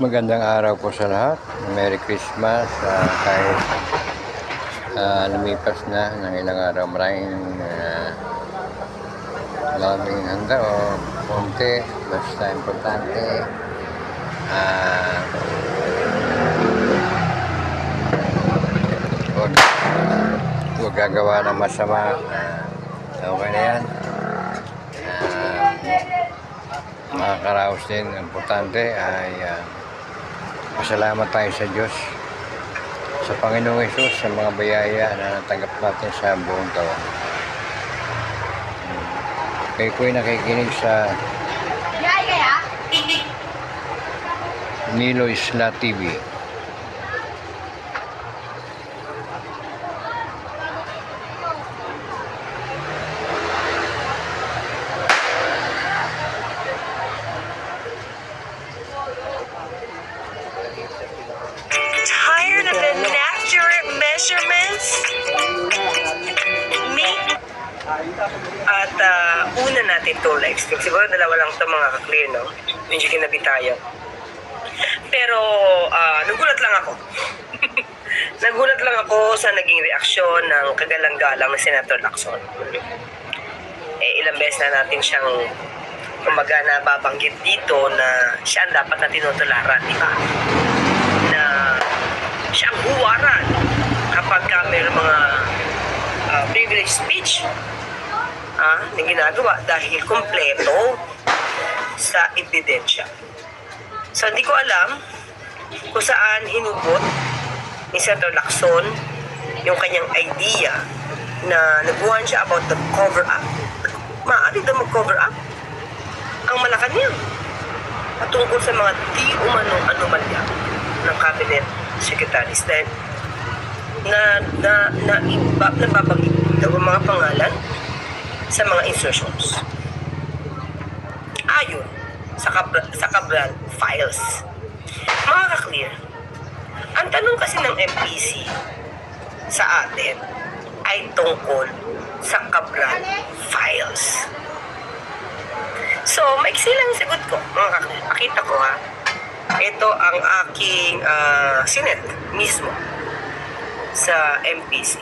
Magandang araw po sa lahat. Merry Christmas. Kahit lumipas na ng ilang araw, maraming handa o konti. Basta importante huwag gagawa ng masama. Okay na yan. Mga karaos din, importante ay pasalamat tayo sa Diyos, sa Panginoong Hesus, sa mga bayaya na natanggap natin sa buong taon. Kayo po'y nakikinig sa Nilo Isla TV. Tired of inaccurate measurements? Me? At una natin to live stream. Siguro dalawa lang ito mga ka-clear, no? Medyo kinabi tayo. Pero nagulat lang ako. Nagulat lang ako sa naging reaksyon ng kagalang-galang na Senator Lacson. Ilang beses na natin siyang kumbaga nababanggit dito na siya ang dapat na tinutularan, di ba? Na siya ang huwaran kapag may mga privilege speech na ginagawa dahil kompleto sa ebidensya. So, hindi ko alam kung saan hinugot ni Senator Lacson yung kanyang idea na nabuhan siya about the cover-up. Maaari daw mag-cover up ang Malacanang patungkol sa mga di umanong anomalya ng cabinet secretaries dahil nababanggit daw ang mga pangalan sa mga insertions. Ayon sa Cabral files. Mga ka-clear, ang tanong kasi ng MPC sa atin ay tungkol sa Cabral files. So, maiksi lang sagot ko, mga ka-clear. Pakita ko ha. Ito ang aking sinet mismo sa MPC.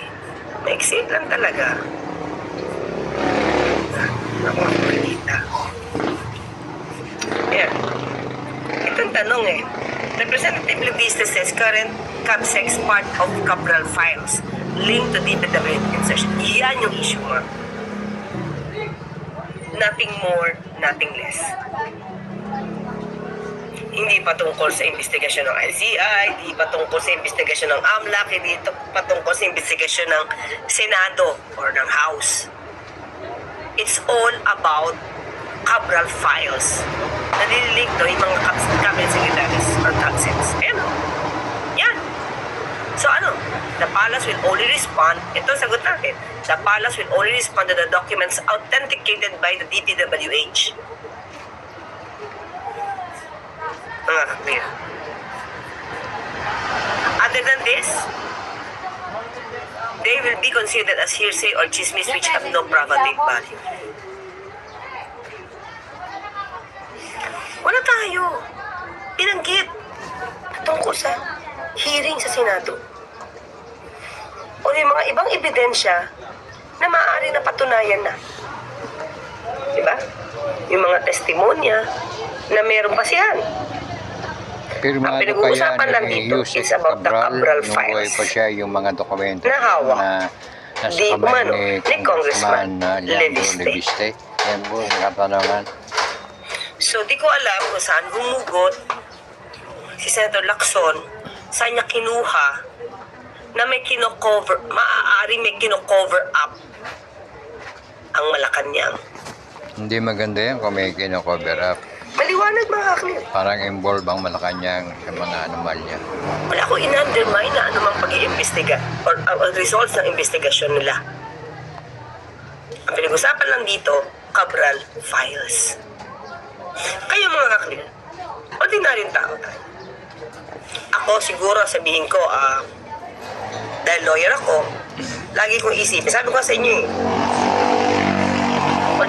Maiksi lang talaga. Ako ang balita. Ayan. Itong tanong Representative Levista says current CAPSEX part of Cabral files linked to DPW insertion. Iyan yung issue mo. Nothing more, nothing less. Hindi patungkol sa investigasyon ng ICI, hindi patungkol sa investigasyon ng AMLAC, hindi patungkol sa investigasyon ng Senado or ng House. It's all about Cabral files. Nalilink doon yung mga cabinet secretaries or CAPSEX. Ayan o. Yan. So ano? The Palace will only respond, ito sagot natin, the Palace will only respond to the documents authenticated by the DPWH. Clear. Other than this, they will be considered as hearsay or chismis which have no probative value. Wala tayo binanggit tungkol sa hearing sa Senado o yung mga ibang ebidensya na maaari na patunayan na. Diba? Yung mga testimonya na mayroong pasihan. Pirmado pinag-uusapan kaya lang dito is about the Cabral files pa siya yung mga dokumento na hawak nasa di kamay umano ni Congressman Leviste. Yan po, nakatanungan. So, di ko alam kung saan humugot si Senator Lacson, saan niya kinuha na may maaari may kino-cover up ang Malacanang. Hindi maganda yan kung may kino-cover up. Maliwanag mga ka-clear. Parang involve ang Malacanang sa mga anomalya. Wala ko in-undermine na anumang pag-iimbestiga or results ng investigasyon nila. Ang pinag-usapan lang dito, Cabral files. Kayo mga ka-clear, ordinaryong tao tayo. Ako siguro sabihin ko, dahil lawyer ako, lagi kong isipin. Sabi ko sa inyo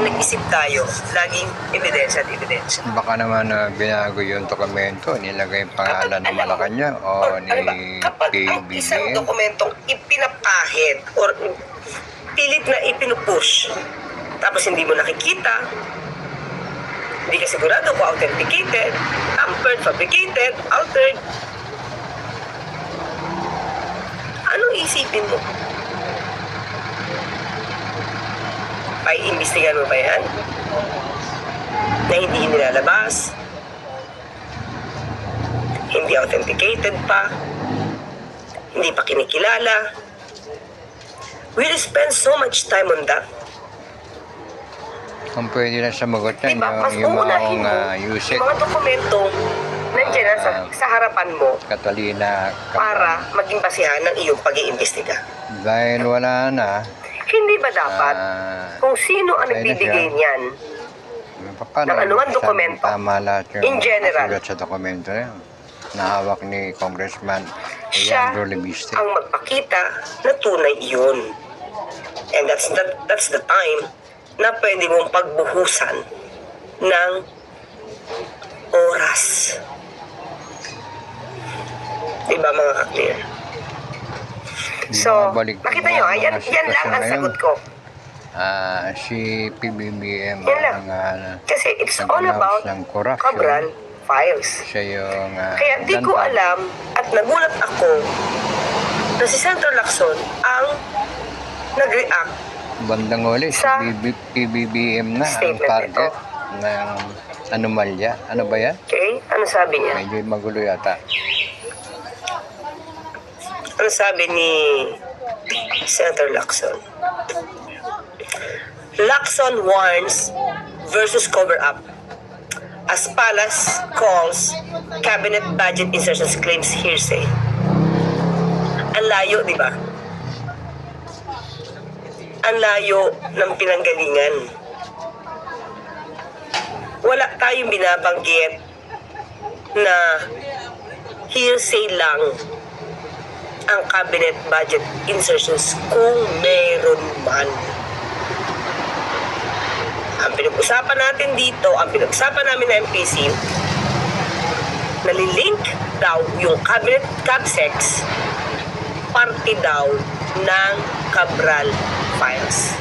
pag nag-isip tayo, laging ebidensya at ebidensya. Baka naman na binago yung dokumento, nilagay yung pangalan ng Malacanang o ni Kapag ang isang PBBM. dokumentong ipinapahid or pilit na ipinupush, tapos hindi mo nakikita, hindi ka sigurado kung authenticated, tampered, fabricated, altered, anong isipin mo? Paiimbestigan mo ba yan? Na hindi nilalabas? Hindi authenticated pa? Hindi pa kinikilala? Will you spend so much time on that? Kung pwede na sumagot yan, Diba? Mas yung uunahin mo mga USEC, yung mga dokumentong nandiyan na sa harapan mo Catalina, para maging basihan ng iyong pag-iimbestiga. dahil wala na, Hindi ba dapat kung sino ang Kaya na nagbibigay siya. niyan paano ng anumang dokumento, tama lahat yung in general, nakasulat sa dokumento na yun, na hawak ni Congressman siya Leandro Lebiste. ang magpakita na tunay iyon. And that's the time na pwede mong pagbuhusan ng oras. Diba mga ka-clear? So, Bumabalik nakita yung nyo, mga yan lang sitwasyon ang ngayon. sagot ko. Si PBBM Yan lang. ang Kasi it's all nag-announce about ng corruption. Cabral files. Siya yung Kaya di ko danta. alam at nagulat ako na si Senator Lacson ang nag-react Bandang huli, sa PBBM na ang statement target nito. ng anomalya. Ano ba yan? Okay? Ano sabi niya? Medyo magulo yata. Ano sabi ni Senator Lacson? Lacson warns versus cover-up as Palace calls cabinet budget insertions claims hearsay. Ang layo, di ba? Ang layo ng pinanggalingan. Wala tayong binabanggit na hearsay lang ang cabinet budget insertions kung meron man. Ang pinag-usapan natin dito, ang pinag-usapan namin na MPC, nalilink daw yung cabinet CABSEX parte daw ng Cabral files.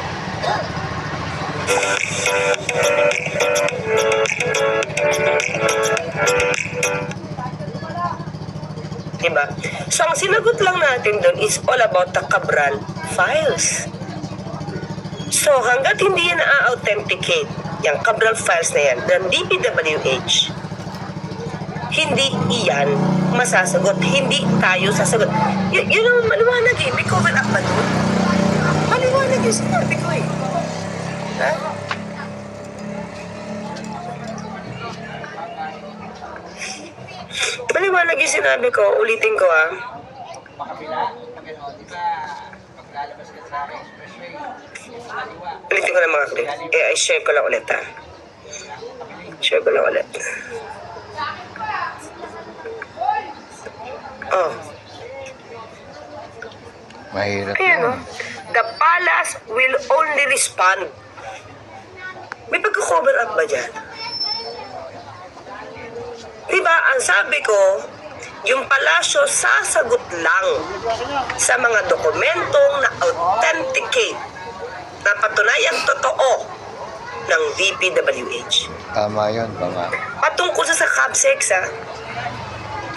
Diba? So, ang sinagot lang natin doon is all about the Cabral files. So, hanggat hindi yan na-authenticate, yung Cabral files na yan, ng DPWH, hindi iyan masasagot. Hindi tayo sasagot. Yun ang maliwanag eh. May cover up ba doon? Maliwanag yung sinabi ko eh. Ha? Maliwanag yung sinabi ko. Ulitin ko ah. Ulitin ko na mga klip. I-share ko lang ulit ha. Share ko lang ulit. Oh. Mahirap Ayan, yan. no? The palace will only respond. May pagka-cover up ba dyan? Diba, ang sabi ko, yung palasyo sasagot lang sa mga dokumentong na authenticate, na patunayang totoo ng DPWH. Tama yun, tama. Patungkol sa CABSEX, ha?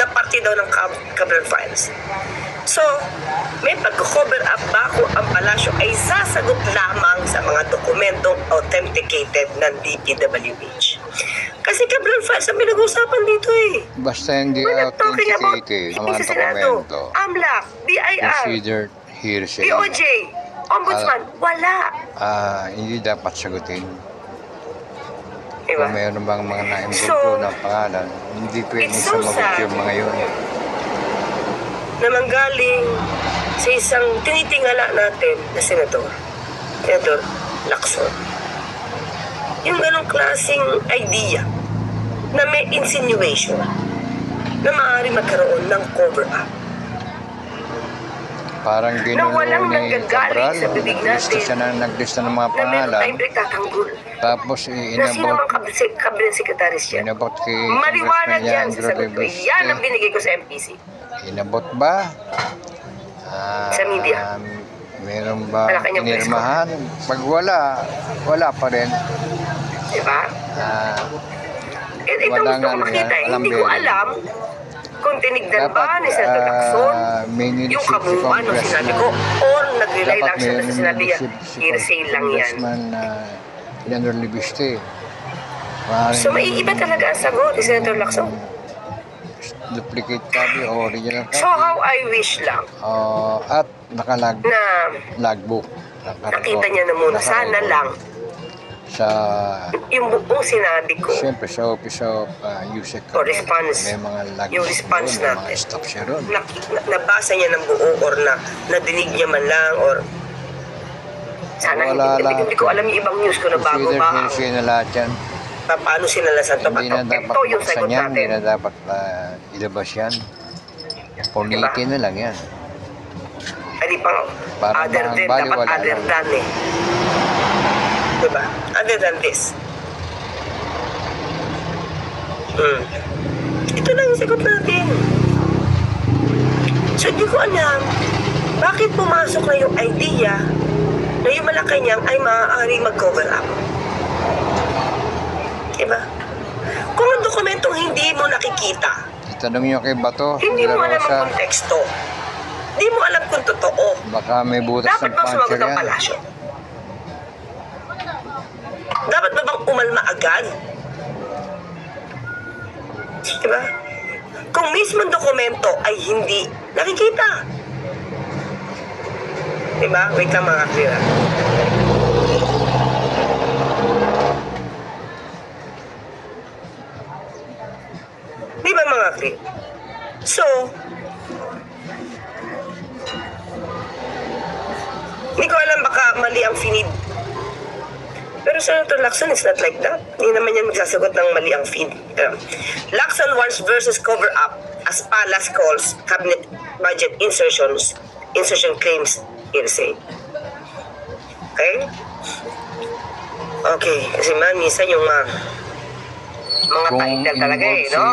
Na parte daw ng Cabral files. So, may pagko-cover up ba kung ang palasyo ay sasagot lamang sa mga dokumentong authenticated ng DPWH? Kasi Cabral files ang pinag-usapan dito eh. Basta hindi We're not talking about authenticated ang mga sa Senado, dokumento, AMLAC, BIR, considered hearsay. DOJ, Ombudsman, wala. Hindi dapat sagutin. Diba? Kung mayroon bang mga na-involve So, ng pangalan, hindi pwedeng it's so sumagot sad. yung mga yun. Na manggaling sa isang tinitingala natin na Senator Lacson. Yung ganong klaseng idea na may insinuation na maaari magkaroon ng cover-up. Parang na ginulo walang ni nanggagaling Cabral. sa bibig natin. Naglista ng mga Na meron pangalan. tayong pinagtatanggol. Tapos Na sino inabot, mang cabinet secretaries yan? inabot kay Maliwanag Congressman yan Leandro sa sagot ko. Reviste. Yan ang binigay ko sa MPC. Inabot ba? Sa media. Meron ba Malaking yung inirmahan? Pag wala pa rin. Diba? Ito Wala gusto nga ko na makita. yan. Walang Hindi ko bearing. alam kung tinignan ba Dapat, ni Senator Lacson may yung nilisip si kabuuan ng sinabi ko or nag-rely lang siya sa sinabi niya. Hearsay lang yan. Congressman Leandro Reviste. So maiiba talaga ang sagot ni Senator Lacson. Duplicate copy o original copy. So how I wish lang At nakalag na logbook. nakita niya na muna. Sana lang sa yung buong sinabi ko siyempre sa Office of USEC o response, may mga logbook yung response doon, may natin. mga stock siya ron. Nabasa niya ng buo or nadinig niya man lang or sana Wala lang. hindi ko alam yung ibang news ko na bago Consider ba siya na lahat yan. paano sinalasan to. Hindi na dapat Ito yung buksan sagot yan, hindi natin. na dapat ilabas yan. Punitin na lang yan. Hindi pang Para other than, baliwala dapat other lang. than eh. Diba? Other than this. Ito lang yung sagot natin. So, hindi ko alam bakit pumasok na yung idea na yung Malacanang ay maaaring mag-cover up. Diba? Kung ang dokumentong hindi mo nakikita, Itanong nyo kay Bato, hindi mo alam Rosa, ang konteksto, hindi mo alam kung totoo, baka may butas dapat ng bang sumagot puncher ang yan. palasyo? Dapat ba bang umalma agad? Diba? Kung mismo dokumento ay hindi nakikita. Diba? Wait lang mga clear. Diba mga clear? So, hindi ko alam baka mali ang finid. Pero Senator Lacson is not like that. Hindi naman yan magsasagot ng mali ang feed. Lacson wants versus cover up as Palas calls cabinet budget insertion claims hearsay. Okay? Okay. Kasi man, minsan yung mga title talaga eh, no?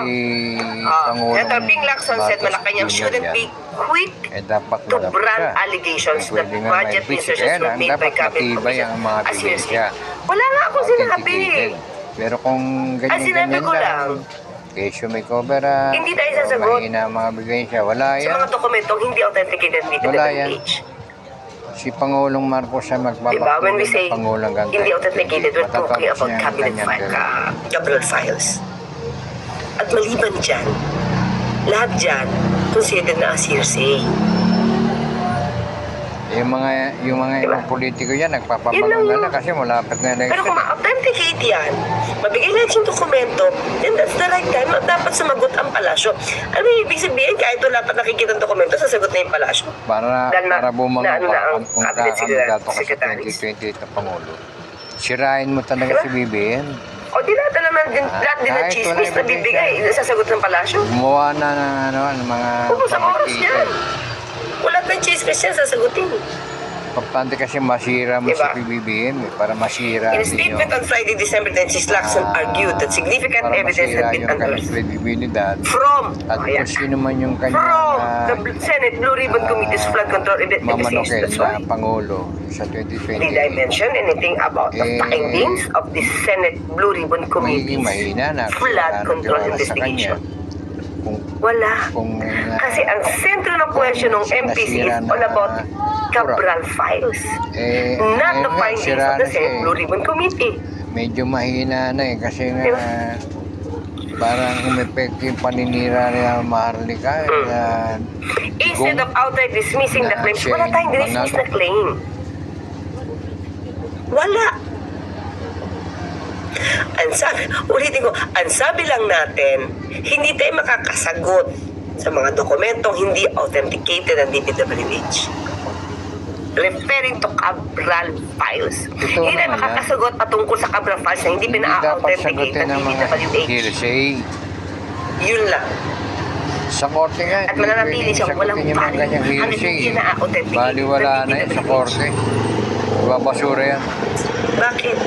Senator Ping Lacson said Malacanang shouldn't be quick dapat to malapit brand siya. allegations that Pwede nga budget may insertions kaya were lang, made by dapat cabinet matibay ang mga as hearsay. ebidensya. Wala nga akong sinabi. Authenticated. Pero kung Ay, sinabi ganyan-ganyan ko lang. kesyo may cover Hindi tayo sasagot. mahina ang mga ebidensya, wala Sa yan. mga dokumentong hindi authenticated dito Wala sa yan. page. Si Pangulong Marcos siya Diba? magpapatuloy When we say ng Pangulong ganito. hindi authenticated, we're talking about cabinet files. At maliban dyan, lahat dyan, considered na as hearsay. Yung mga Diba? ibang politiko yan, Yun lang nagpapabangon yun. na kasi malapit na Pero election. kung ma-authenticate yan, mabigay lahat yung dokumento, then that's the right time na dapat sumagot ang palasyo. Ano yung ibig sabihin? Kahit wala pa nakikita ng dokumento, sasagot na yung palasyo. Para bumangon na ka ang kung cabinet kakandidato ka sa secretaries. 2028 na Pangulo. Sirain mo talaga Diba? si BBM. O di lahat din ng Kahit chismis wala na bibigay, sasagot ng palasyo. Gumawa na ng mga Ubus ang oras pamatikan. yan. Wala ng chismis yan, sasagutin. Importante kasi masira mo Diba? si PBBM para masira In a din statement on Friday, December 10, Lacson argued that significant para evidence had masira been yung kanyang unearthed credibilidad from at kung sino man yung kanyang from the Senate Blue Ribbon Committee's flood control investigation. mamanokin That's na why. Pangulo sa Did I 2028. mention anything about the findings of the Senate Blue Ribbon Magiging Committee's mahina na flood control sa kanya. investigation? Kung Wala. kung Kasi ang sentro ng question ng MPC is all about Cabral files, not the findings of the Senate Blue Ribbon Committee. medyo mahina na eh kasi nga Diba? parang umepekto yung paninira ni Maharlika Instead of outright dismissing the claims, wala tayong dismiss na claim. Wala. Ulitin ko, ang sabi lang natin, hindi tayo makakasagot sa mga dokumentong hindi authenticated ng DPWH. Referring to Cabral files. Ito Hindi tayo naman makakasagot patungkol sa Cabral files na hindi dapat pina-authenticate sagutin ng ng mga DPWH. hearsay. Yun lang. Sa korte nga, At mananatili siyang walang sagutin yung mga valid ganyang hanggang hearsay. hindi na authenticate. Baliwala na yan sa korte. Babasura yan. Bakit?